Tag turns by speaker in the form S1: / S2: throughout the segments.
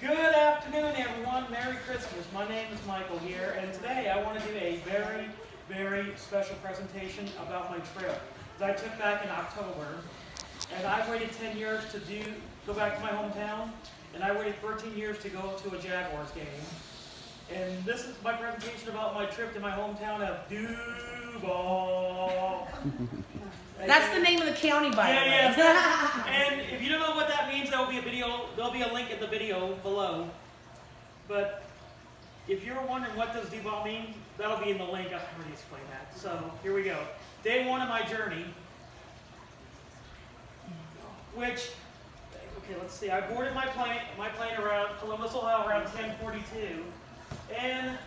S1: Good afternoon, everyone. Merry Christmas. My name is Michael here, and today I want to do a very, very special presentation about my trip that I took back in October. And I waited 10 years to go back to my hometown, and I waited 13 years to go to a Jaguars game. And this is my presentation about my trip to my hometown of Duval.
S2: That's the name of the county, by the way.
S1: Yeah. And if you don't know what that means, there'll be a link in the video below. But if you're wondering what does Duval mean, that'll be in the link. I've already explained that. So here we go. Day one of my journey, which, okay, let's see. I boarded my plane around Columbus, Ohio, around 10:42, and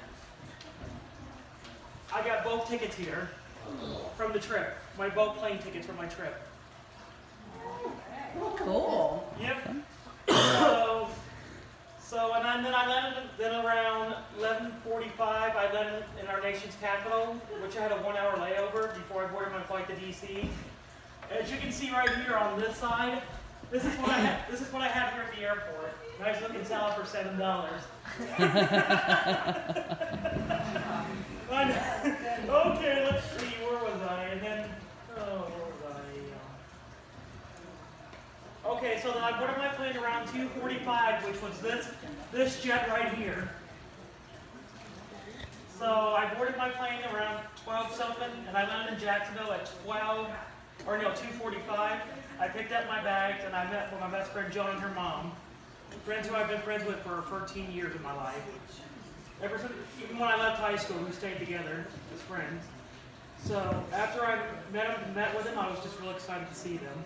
S1: I got both tickets here from the trip. Both plane tickets for my trip.
S2: Cool.
S1: Yep. And then I landed around 11:45. I landed in our nation's capital, which I had a 1-hour layover before I boarded my flight to DC. As you can see right here on this side, this is what I had. This is what I had here at the airport. Nice looking salad for $7. Okay, let's see. Where was I? And then, where was I? Okay, so then I boarded my plane around 2:45, which was this jet right here. So I boarded my plane around 12 something, and I landed in Jacksonville at 2:45. I picked up my bags, and I met with my best friend Joan and her mom, friends who I've been friends with for 13 years of my life. Ever since, even when I left high school, we stayed together as friends. So after I met with them, I was just real excited to see them.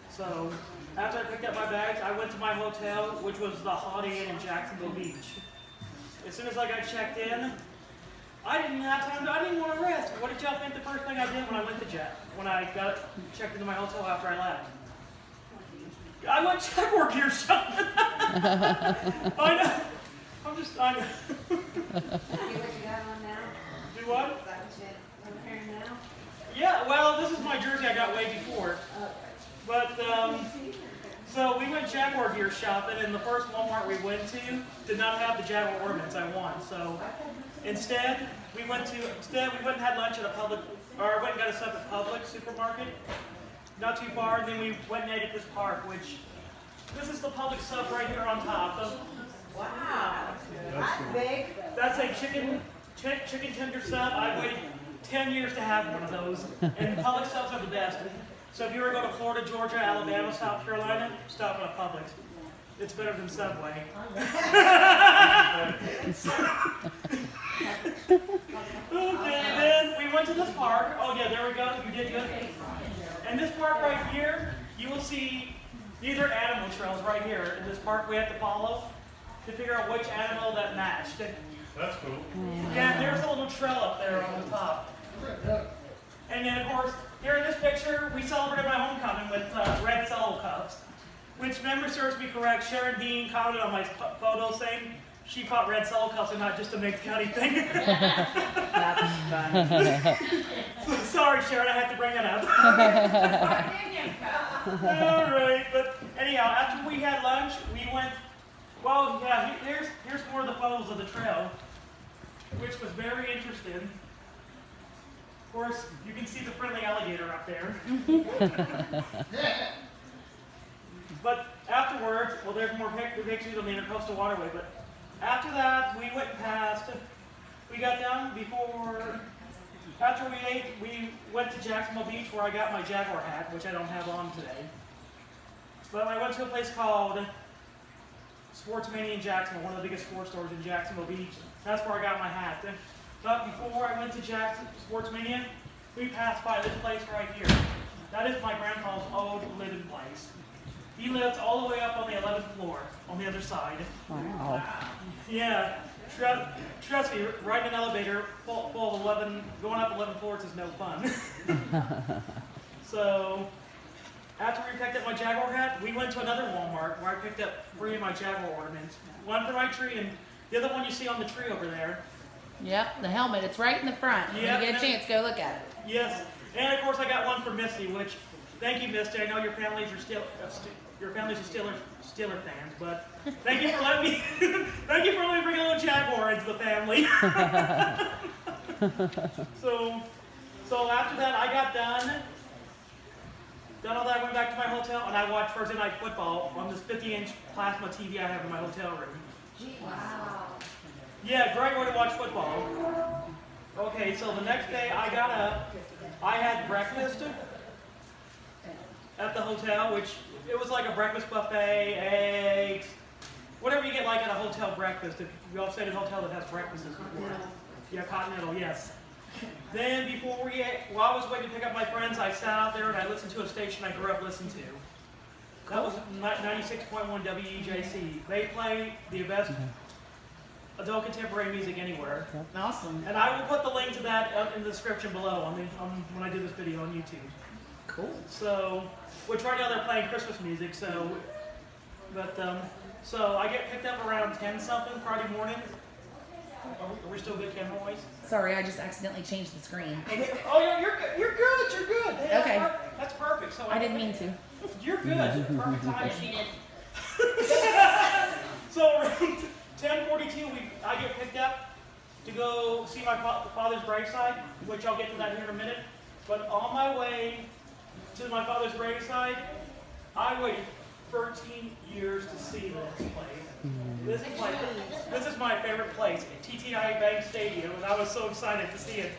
S1: So after I picked up my bags, I went to my hotel, which was the Holiday Inn in Jacksonville Beach. As soon as I got checked in, I didn't have time. I didn't want to rest. What did y'all think the first thing I did when I went to when I got checked into my hotel after I left? I went Jaguar gear shopping. I know. I know.
S3: See what you got on now?
S1: Do what?
S3: Is that what you're wearing now?
S1: Yeah, well, this is my jersey I got way before. But, so we went Jaguar gear shopping, and the first Walmart we went to did not have the Jaguar ornaments I want. So instead, we went and had lunch at went and got us up at Publix supermarket, not too far, and then we went and ate at this park, which, this is the Publix sub right here on top.
S3: Wow. That's big.
S1: That's a chicken tender sub. I waited 10 years to have one of those, and Publix subs are the best. So if you ever go to Florida, Georgia, Alabama, South Carolina, stop at a Publix. It's better than Subway. Okay, then we went to this park. Oh yeah, there we go. You did good. And this park right here, you will see these are animal trails right here. In this park we have to follow to figure out which animal that matched.
S4: That's cool.
S1: Yeah, there's a little trail up there on the top. And then, of course, here in this picture, we celebrated my homecoming with red Solo cups. Which, memory serves me correct, Sharon Dean commented on my photo saying she caught red Solo cups and not just a Meigs County thing.
S2: That's funny.
S1: Sorry, Sharon, I had to bring it up. All right, but anyhow, after we had lunch, we went. Well, yeah, here's more of the photos of the trail, which was very interesting. Of course, you can see the friendly alligator up there. But afterwards, well, there's more pictures on the Intercoastal Waterway, but after that, we got down after we ate, we went to Jacksonville Beach where I got my Jaguar hat, which I don't have on today. But I went to a place called Sportsmania in Jacksonville, one of the biggest sports stores in Jacksonville Beach. That's where I got my hat. But before I went to Sportsmania, we passed by this place right here. That is my grandpa's old living place. He lived all the way up on the 11th floor, on the other side.
S2: Wow.
S1: Yeah, trust me, riding an elevator full of 11, going up 11 floors is no fun. So, after we picked up my Jaguar hat, we went to another Walmart where I picked up 3 of my Jaguar ornaments. One for my tree, and the other one you see on the tree over there.
S2: Yep, the helmet. It's right in the front. When you get a chance, go look at it.
S1: Yes, and of course I got one for Misty, which, thank you, Misty. I know your families are still your family's a Steeler fans, but thank you for letting me thank you for letting me bring a little Jaguar into the family. So after that, I got done all that, I went back to my hotel, and I watched Thursday Night Football on this 50-inch plasma TV I have in my hotel room.
S3: Wow.
S1: Yeah, great way to watch football. Okay, so the next day I got up, I had breakfast at the hotel, which it was like a breakfast buffet, eggs, whatever you get like at a hotel breakfast. If you all stayed at a hotel that has breakfast before. Yeah, Continental, yes. Then before we ate, while I was waiting to pick up my friends, I sat out there and I listened to a station I grew up listening to. That was 96.1 WEJC. They play the best adult contemporary music anywhere.
S2: Awesome.
S1: And I will put the link to that up in the description below when I do this video on YouTube.
S2: Cool.
S1: So, which right now they're playing Christmas music, so I get picked up around 10 something Friday morning. Are we still good, camera wise?
S2: Sorry, I just accidentally changed the screen.
S1: Oh, yeah, you're good. Hey,
S2: Okay.
S1: That's perfect. So
S2: I didn't mean to.
S1: You're good. Perfect timing. So around 10:42, I get picked up to go see my father's graveside, which I'll get to that here in a minute. But on my way to my father's graveside, I waited 13 years to see this place. This is my favorite place, TTI Bank Stadium, and I was so excited to see it.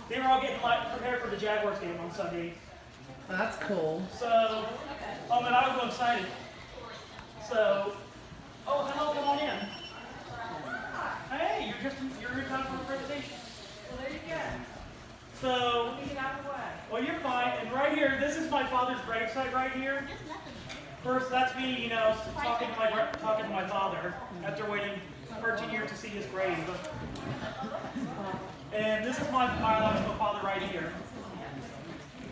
S1: They were all getting prepared for the Jaguars game on Sunday.
S2: That's cool.
S1: So, oh man, I was so excited. So, oh, hello, come on in. Hey, you're in time for a presentation.
S3: Well, there you go.
S1: So,
S3: Let me get out of the way.
S1: well, you're fine. And right here, this is my father's gravesite right here. First, that's me, talking to my father after waiting 13 years to see his grave. And this is my biological father right here.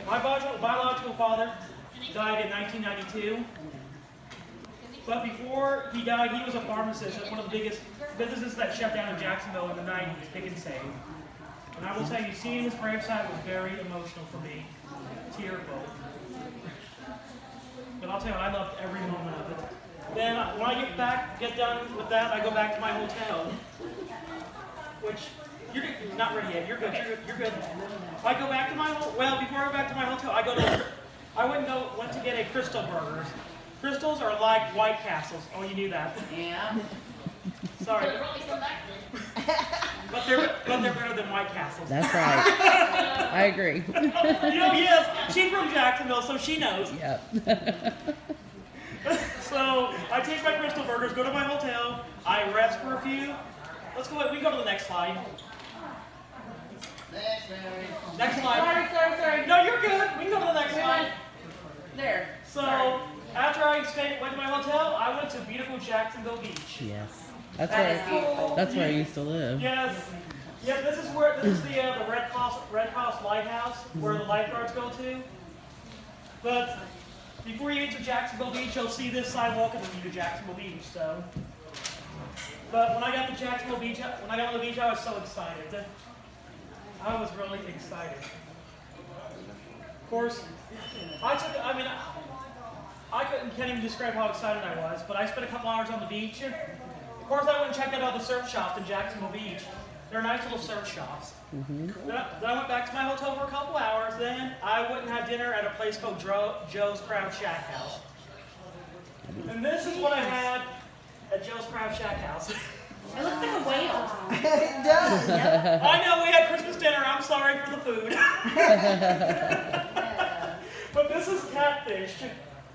S1: My biological father died in 1992. But before he died, he was a pharmacist at one of the biggest businesses that shut down in Jacksonville in the 90s, Pick and Save. And I will tell you, seeing his gravesite was very emotional for me, tearful. But I'll tell you what, I loved every moment of it. Then when I get done with that, I go back to my hotel, which you're not ready yet. You're good. You're good. I go back to before I go back to my hotel, I went to get a Crystal Burgers. Crystals are like White Castles. Oh, you knew that.
S2: Yeah.
S1: Sorry. But they're better than White Castles.
S4: That's right. I agree.
S1: Yes, she's from Jacksonville, so she knows.
S4: Yep.
S1: So I take my Crystal Burgers, go to my hotel, I rest for a few. Let's go ahead. We go to the next slide. Next slide.
S2: Sorry.
S1: No, you're good. We can go to the next slide.
S2: There.
S1: So after I went to my hotel, I went to beautiful Jacksonville Beach.
S4: Yes.
S2: That is beautiful.
S4: That's where I used to live.
S1: Yes. Yeah, this is the Red Cross Lighthouse where the lifeguards go to. But before you get to Jacksonville Beach, you'll see this sign welcoming you to Jacksonville Beach. So, but when I got to Jacksonville Beach, on the beach, I was so excited. I was really excited. Of course, can't even describe how excited I was, but I spent a couple hours on the beach. Of course, I went and checked out all the surf shops in Jacksonville Beach. They're nice little surf shops.
S4: Mm-hmm.
S1: Then I went back to my hotel for a couple hours. Then I went and had dinner at a place called Joe's Crab Shack House. And this is what I had at Joe's Crab Shack House.
S2: It looks like a whale.
S3: It does.
S1: I know we had Christmas dinner. I'm sorry for the food. But this is catfish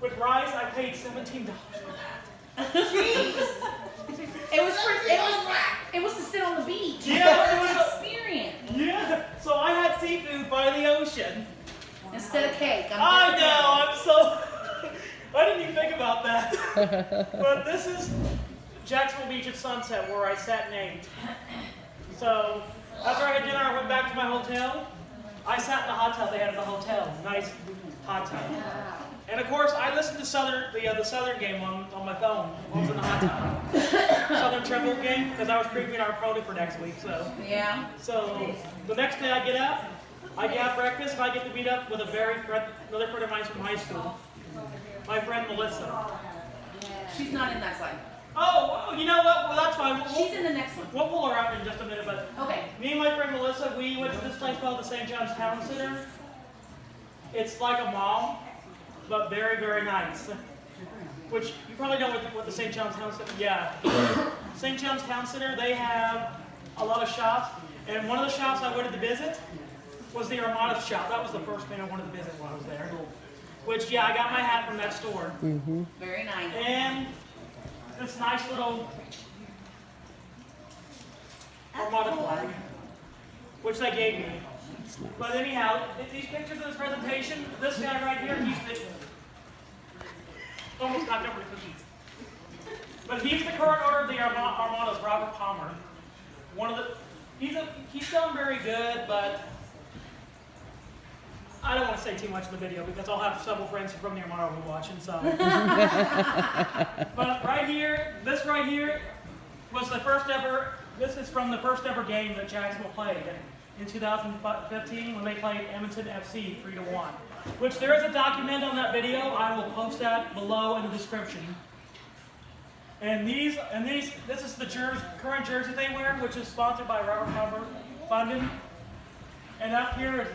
S1: with rice. I paid $17 for that.
S2: Jeez. It was to sit on the beach.
S1: Yeah,
S2: It was an experience.
S1: Yeah. So I had seafood by the ocean.
S2: Instead of cake.
S1: I didn't even think about that. But this is Jacksonville Beach at sunset where I sat and ate. So after I had dinner, I went back to my hotel. I sat in the hot tub they had at the hotel. Nice hot tub. And of course, I listened to the Southern game on my phone while I was in the hot tub. Southern Triple game, because I was previewing our pro for next week.
S2: Yeah.
S1: So the next day I get up, I have breakfast, and I get to meet up with another friend of mine from high school, my friend Melissa.
S2: She's not in that slide.
S1: Oh, you know what? Well, that's fine.
S2: She's in the next one.
S1: We'll pull her up in just a minute, but
S2: Okay.
S1: me and my friend Melissa, we went to this place called the St. John's Town Center. It's like a mall, but very, very nice. Which, you probably know what the St. John's Town Center, yeah. St. John's Town Center, they have a lot of shops, and one of the shops I wanted to visit was the Armada shop. That was the first thing I wanted to visit while I was there. Which, yeah, I got my hat from that store.
S4: Mm-hmm.
S2: Very nice.
S1: And this nice little Armada flag, which they gave me. But anyhow, these pictures of this presentation, this guy right here, he's almost knocked over the cookies. But he's the current owner of the Armadas, Robert Palmer. He's done very good, but I don't want to say too much in the video because I'll have several friends from the Armada who are watching, so. But right here, this right here was the first ever, this is from the first ever game that Jacksonville played in 2015 when they played Edmonton FC 3-1. Which there is a document on that video. I will post that below in the description. And this is the current jersey they wear, which is sponsored by Robert Palmer Funding. And up here is,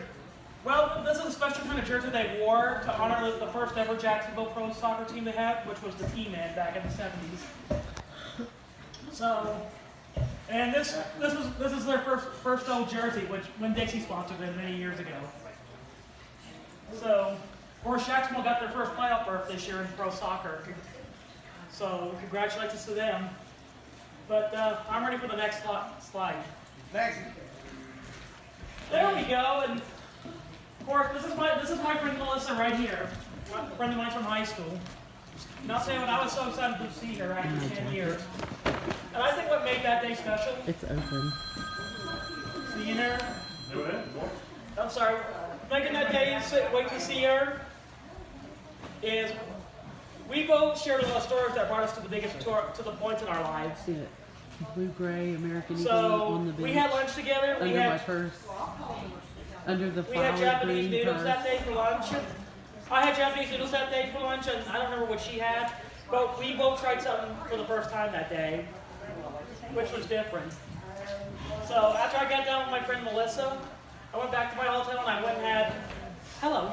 S1: well, this is a special kind of jersey they wore to honor the first ever Jacksonville pro soccer team they had, which was the T-Man back in the 70s. So, and this is their first old jersey, which when Dixie sponsored them many years ago. So, of course, Jacksonville got their first playoff berth this year in pro soccer. So, congratulations to them. But I'm ready for the next slide.
S5: Next.
S1: There we go. And of course, this is my friend Melissa right here, a friend of mine from high school. And I'll say when I was so excited to see her after 10 years. And I think what made that day special.
S4: It's open.
S1: Seeing her. I'm sorry. Making that day wait to see her is we both shared a lot of stories that brought us to the biggest to the points in our lives.
S4: See it. Blue-gray American Eagle
S1: So
S4: on the bench.
S1: we had lunch together.
S4: Under my purse. Under the
S1: We had
S4: flowered
S1: Japanese
S4: green
S1: noodles
S4: purse.
S1: that day for lunch. I had Japanese noodles that day for lunch, and I don't remember what she had. But we both tried something for the first time that day, which was different. So after I got done with my friend Melissa, I went back to my hotel and I went and had, hello.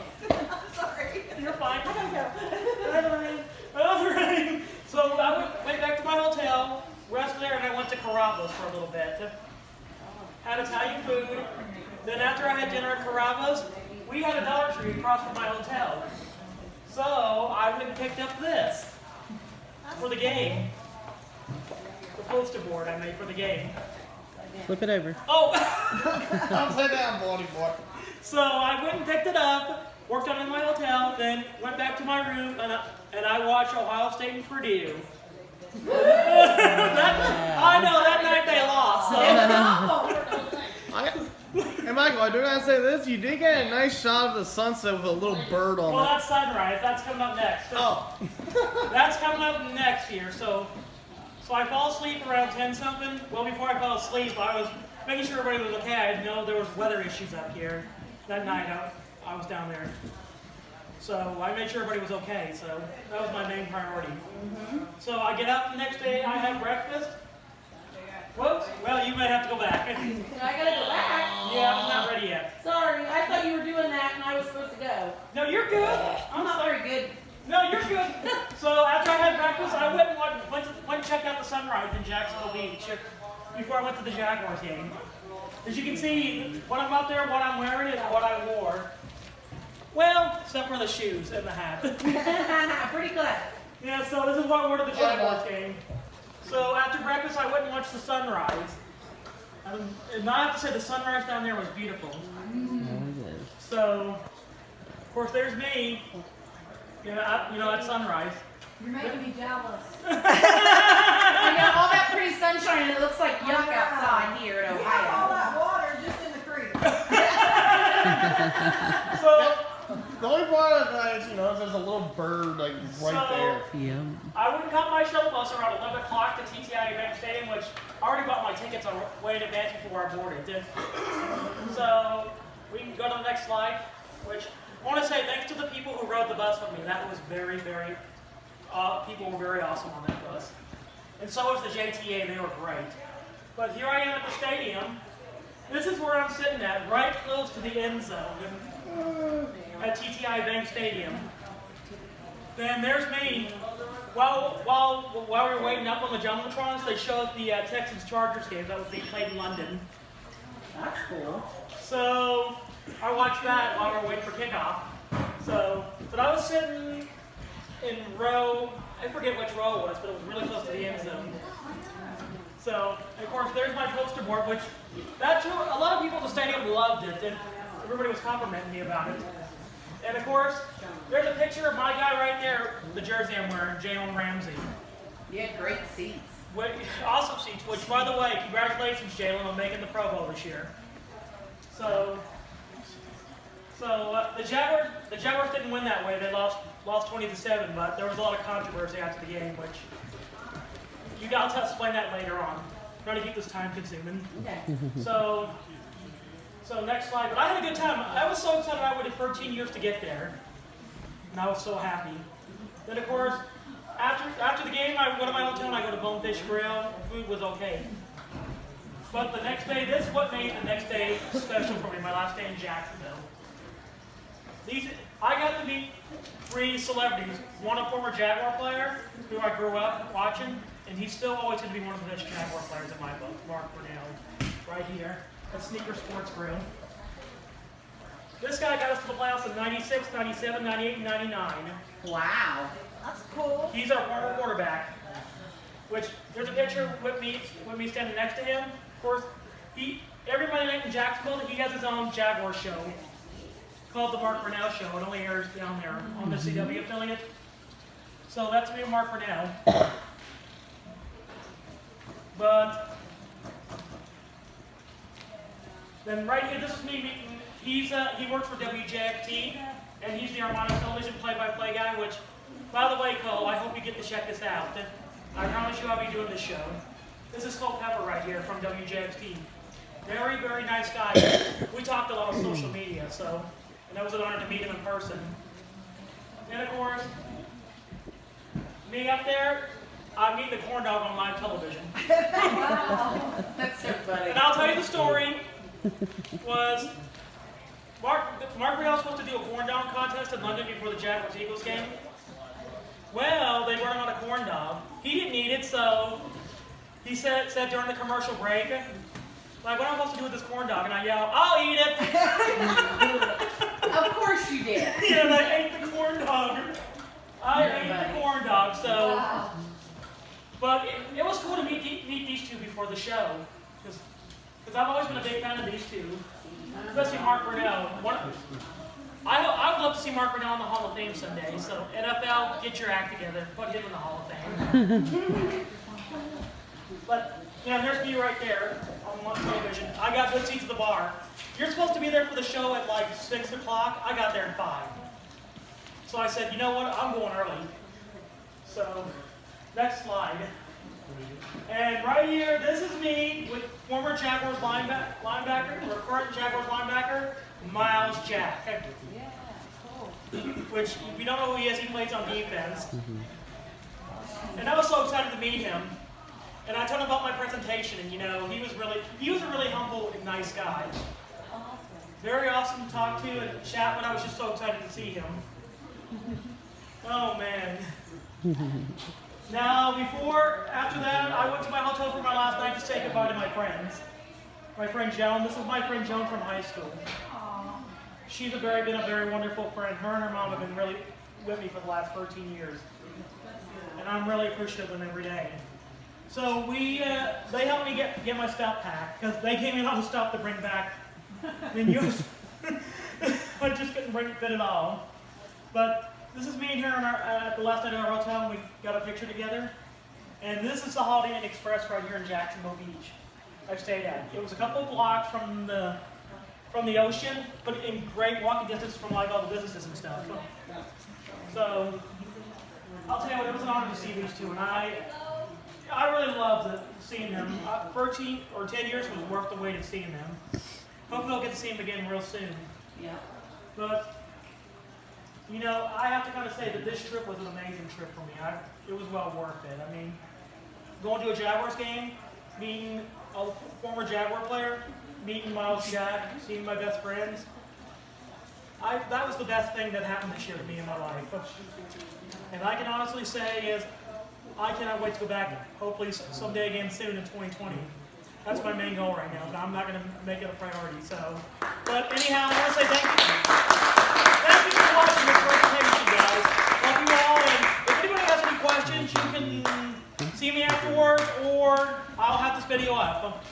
S3: Sorry.
S1: You're fine.
S3: I gotta go.
S1: All right. So I went back to my hotel, rested there, and I went to Carrabba's for a little bit. Had Italian food. Then after I had dinner at Carrabba's, we had a Dollar Tree across from my hotel. So I went and picked up this for the game. The poster board I made for the game.
S4: Flip it over.
S1: Oh!
S5: Upside down, bloody boy.
S1: So I went and picked it up, worked on it in my hotel, then went back to my room, and I watched Ohio State and Purdue. I know, that night they lost. So.
S5: Hey Michael, I do gotta say this. You did get a nice shot of the sunset with a little bird on
S1: Well,
S5: it.
S1: that's sunrise. That's coming up next.
S5: Oh.
S1: That's coming up next year. So I fall asleep around 10 something. Well, before I fell asleep, I was making sure everybody was okay. I didn't know there was weather issues up here. That night I was down there. So I made sure everybody was okay. So that was my main priority. So I get up the next day, I have breakfast. Whoops. Well, you may have to go back.
S2: I gotta go back.
S1: Yeah, I'm not ready yet.
S2: Sorry, I thought you were doing that and I was supposed to go.
S1: No, you're good.
S2: I'm not very good.
S1: No, you're good. So after I had breakfast, I went and checked out the sunrise in Jacksonville Beach before I went to the Jaguars game. As you can see, when I'm up there, what I'm wearing is what I wore. Well, except for the shoes and the hat.
S2: Pretty clever.
S1: Yeah, so this is what I wore to the Jaguars game. So after breakfast, I went and watched the sunrise. And I have to say, the sunrise down there was beautiful. So, of course, there's me. At sunrise.
S3: You're making me jealous.
S2: I got all that pretty sunshine and it looks like yuck outside here in
S3: You have all
S2: Ohio.
S3: that water just in the creek.
S1: So,
S5: The only part of that is, there's a little bird like right there.
S4: Yeah.
S1: I went and caught my shuttle bus around 11 o'clock to TTI Bank Stadium, which I already bought my tickets way in advance before I boarded. So we can go to the next slide, which I want to say thanks to the people who rode the bus with me. That was very, very people were very awesome on that bus. And so was the JTA, they were great. But here I am at the stadium. This is where I'm sitting at, right close to the end zone at TTI Bank Stadium. Then there's me. While we were waiting up on the Jumbotrons, they showed the Texans-Chargers game that was being played in London.
S2: That's cool.
S1: So I watched that while we were waiting for kickoff. But I was sitting in row, I forget which row it was, but it was really close to the end zone. So, of course, there's my poster board, which a lot of people in the stadium loved it, and everybody was complimenting me about it. And of course, there's a picture of my guy right there, the jersey I'm wearing, Jalen Ramsey.
S2: You had great seats.
S1: Awesome seats, which, by the way, congratulations, Jalen, on making the Pro Bowl this year. So the Jaguars didn't win that way. They lost 20-7, but there was a lot of controversy after the game, which I'll explain that later on. I'm trying to keep this time consuming.
S2: Okay.
S1: So next slide. But I had a good time. I was so excited. I waited 13 years to get there, and I was so happy. Then of course, after the game, I go to my hotel and I go to Bonefish Grill. Food was okay. But the next day, this is what made the next day special for me. My last day in Jacksonville. I got to meet 3 celebrities. One, a former Jaguar player who I grew up watching, and he's still always going to be one of the best Jaguar players in my book, Mark Brunell, right here at Sneaker Sports Grill. This guy got us to the playoffs in 96, 97, 98, and 99.
S2: Wow.
S3: That's cool.
S1: He's our former quarterback, which there's a picture with me standing next to him. Of course, every Monday night in Jacksonville, he has his own Jaguar show called the Mark Brunell Show. It only airs down there on the CW affiliate. So that's me and Mark Brunell. But then right here, this is me meeting. He works for WJXT, and he's the Armada television play-by-play guy. Which, by the way, Cole, I hope you get to check this out. I promise you I'll be doing this show. This is Cole Pepper right here from WJXT. Very, very nice guy. We talked a lot on social media, and that was an honor to meet him in person. And of course, me up there, I'm meeting the corn dog on live television.
S2: That's so funny.
S1: And I'll tell you the story. Was Mark Brunell was supposed to do a corn dog contest in London before the Jaguars-Eagles game. Well, they weren't on a corn dog. He didn't eat it, so he said during the commercial break, like, what am I supposed to do with this corn dog? And I yelled, I'll eat it!
S2: Of course you did.
S1: Yeah, and I ate the corn dog. I ate the corn dog, so.
S3: Wow.
S1: But it was cool to meet these two before the show. Because I've always been a big fan of these two. Especially Mark Brunell. I would love to see Mark Brunell in the Hall of Fame someday. So NFL, get your act together. Put him in the Hall of Fame. But, there's me right there on television. I got good seats at the bar. You're supposed to be there for the show at like 6 o'clock. I got there at 5. So I said, you know what? I'm going early. So, next slide. And right here, this is me with former Jaguars linebacker, or current Jaguars linebacker, Miles Jack.
S3: Yeah, cool.
S1: Which, if you don't know who he is, he plays on defense. And I was so excited to meet him. And I told him about my presentation, and he was a really humble and nice guy.
S3: Awesome.
S1: Very awesome to talk to and chat with. I was just so excited to see him. Oh man. Now, after that, I went to my hotel for my last night to say goodbye to my friends. My friend Joan. This is my friend Joan from high school.
S3: Aww.
S1: She's been a very wonderful friend. Her and her mom have been really with me for the last 13 years. And I'm really appreciative of them every day. So they helped me get my stuff packed, because they gave me a lot of stuff to bring back. I just couldn't fit it all. But this is me and her at the last night at our hotel, and we got a picture together. And this is the Holiday Inn Express right here in Jacksonville Beach I stayed at. It was a couple of blocks from the ocean, but in great walking distance from like all the businesses and stuff. So I'll tell you what, it was an honor to see these two, and I really loved seeing them. 13 or 10 years was worth the wait of seeing them. Hopefully I'll get to see them again real soon.
S2: Yeah.
S1: But You know, I have to kind of say that this trip was an amazing trip for me. It was well worth it. I mean, going to a Jaguars game, meeting a former Jaguar player, meeting Miles Jack, seeing my best friends. That was the best thing that happened this year to me in my life. And I can honestly say is, I cannot wait to go back, hopefully someday again soon in 2020. That's my main goal right now, but I'm not going to make it a priority. So, but anyhow, I want to say thank you. Thank you for watching this presentation, guys. Love you all, and if anybody has any questions, you can see me afterwards, or I'll have this video up.